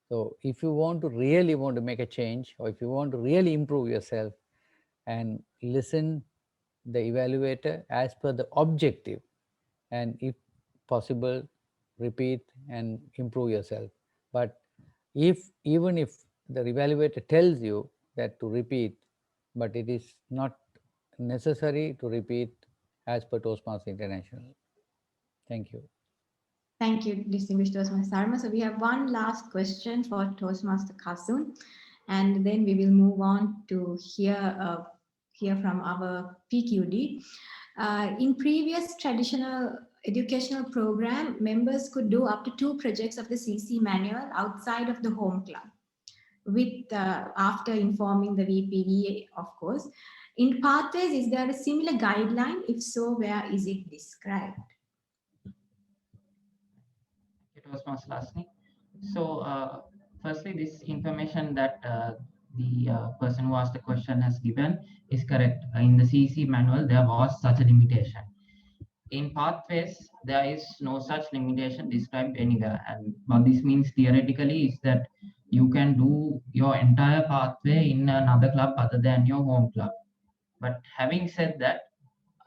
Speaker 3: So if you really want to make a change, or if you want to really improve yourself, and listen the evaluator as per the objective, and if possible, repeat and improve yourself. But even if the evaluator tells you that to repeat, but it is not necessary to repeat as per Toastmasters International. Thank you.
Speaker 1: Thank you, distinguished Toastmaster Sarma. So we have one last question for Toastmaster Kasun, and then we will move on to hear from our PQD. In previous traditional educational program, members could do up to 2 projects of the CC manual outside of the home club, with after informing the VPD, of course. In Pathways, is there a similar guideline? If so, where is it described?
Speaker 4: It was Lasni. So, firstly, this information that the person who asked the question has given is correct. In the CC manual, there was such a limitation. In Pathways, there is no such limitation described anywhere. And what this means theoretically is that you can do your entire pathway in another club other than your home club. But having said that,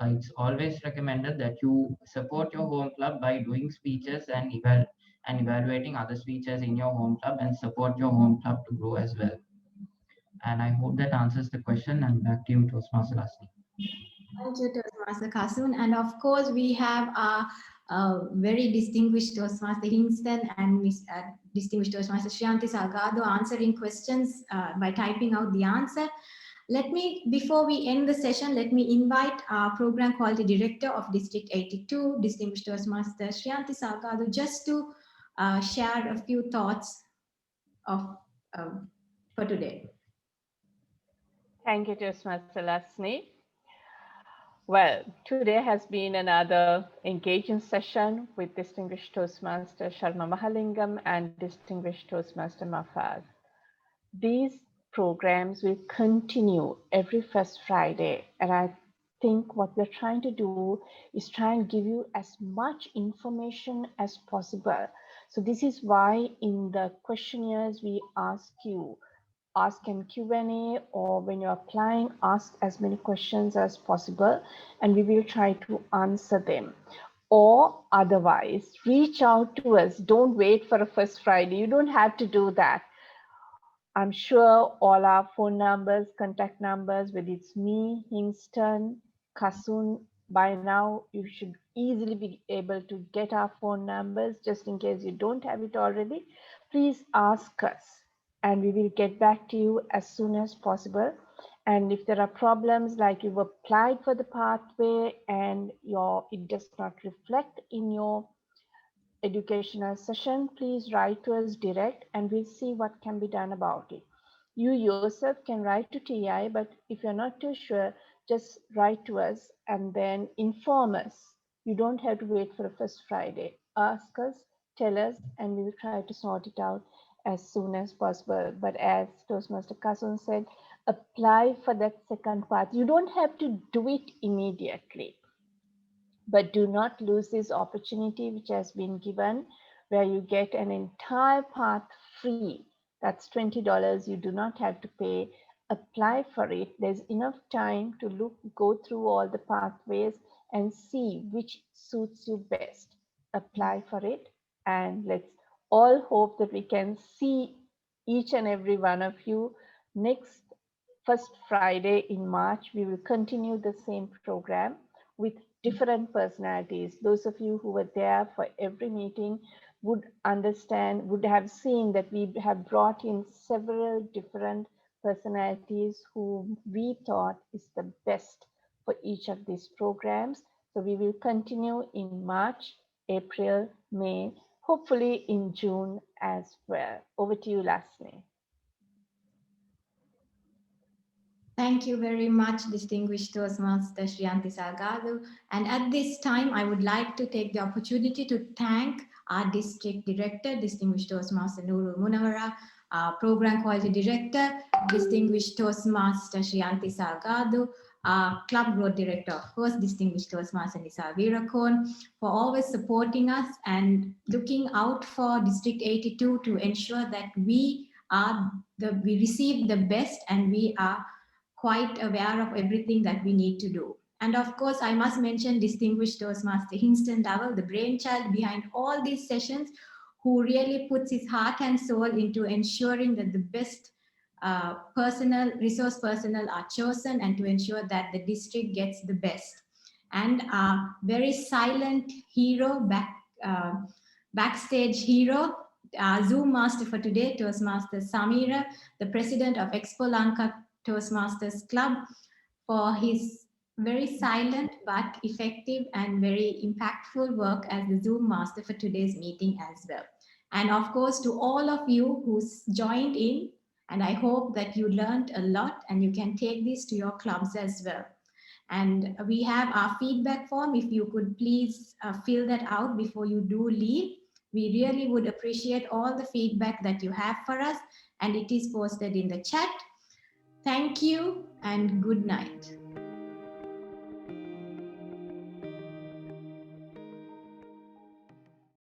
Speaker 4: it's always recommended that you support your home club by doing speeches and evaluating other speeches in your home club, and support your home club to grow as well. And I hope that answers the question, and back to you, Toastmaster Lasni.
Speaker 1: Thank you, Toastmaster Kasun. And of course, we have our very distinguished Toastmaster Hingston and distinguished Toastmaster Shriyanti Salgado answering questions by typing out the answer. Before we end the session, let me invite our Program Quality Director of District 82, distinguished Toastmaster Shriyanti Salgado, just to share a few thoughts for today.
Speaker 5: Thank you, Toastmaster Lasni. Well, today has been another engaging session with distinguished Toastmaster Sharma Mahalingam and distinguished Toastmaster Mafaz. These programs will continue every first Friday, and I think what we're trying to do is try and give you as much information as possible. So this is why in the questionnaires we ask in Q&A, or when you're applying, ask as many questions as possible, and we will try to answer them. Or otherwise, reach out to us. Don't wait for a first Friday. You don't have to do that. I'm sure all our phone numbers, contact numbers, whether it's me, Hingston, Kasun, by now you should easily be able to get our phone numbers. Just in case you don't have it already, please ask us and we will get back to you as soon as possible. And if there are problems like you've applied for the pathway and it does not reflect in your educational session, please write to us direct and we'll see what can be done about it. You yourself can write to TI, but if you're not too sure, just write to us and then inform us. You don't have to wait for a first Friday. Ask us, tell us, and we will try to sort it out as soon as possible. But as Toastmaster Kasun said, apply for that second path. You don't have to do it immediately. But do not lose this opportunity which has been given, where you get an entire path free. That's $20. You do not have to pay. Apply for it. There's enough time to go through all the pathways and see which suits you best. Apply for it, and let's all hope that we can see each and every one of you next first Friday in March. We will continue the same program with different personalities. Those of you who were there for every meeting would have seen that we have brought in several different personalities who we thought is the best for each of these programs. So we will continue in March April, May, hopefully in June as well. Over to you, Lasni.
Speaker 1: Thank you very much, distinguished Toastmaster Shriyanti Salgado. And at this time, I would like to take the opportunity to thank our District Director, distinguished Toastmaster Nurul Munawara, our Program Quality Director, distinguished Toastmaster Shriyanti Salgado, our Club Growth Director, of course, distinguished Toastmaster Nisa Virakon, for always supporting us and looking out for District 82 to ensure that we receive the best and we are quite aware of everything that we need to do. And of course, I must mention distinguished Toastmaster Hinston Dowell, the brainchild behind all these sessions, who really puts his heart and soul into ensuring that the best resource personnel are chosen and to ensure that the district gets the best. And a very silent hero, backstage hero, Zoom master for today, Toastmaster Samira, the president of Expo Lanka Toastmasters Club, for his very silent but effective and very impactful work as the Zoom master for today's meeting as well. And of course, to all of you who's joined in, and I hope that you learned a lot and you can take this to your clubs as well. And we have our feedback form. If you could please fill that out before you do leave. We really would appreciate all the feedback that you have for us, and it is posted in the chat. Thank you and good night.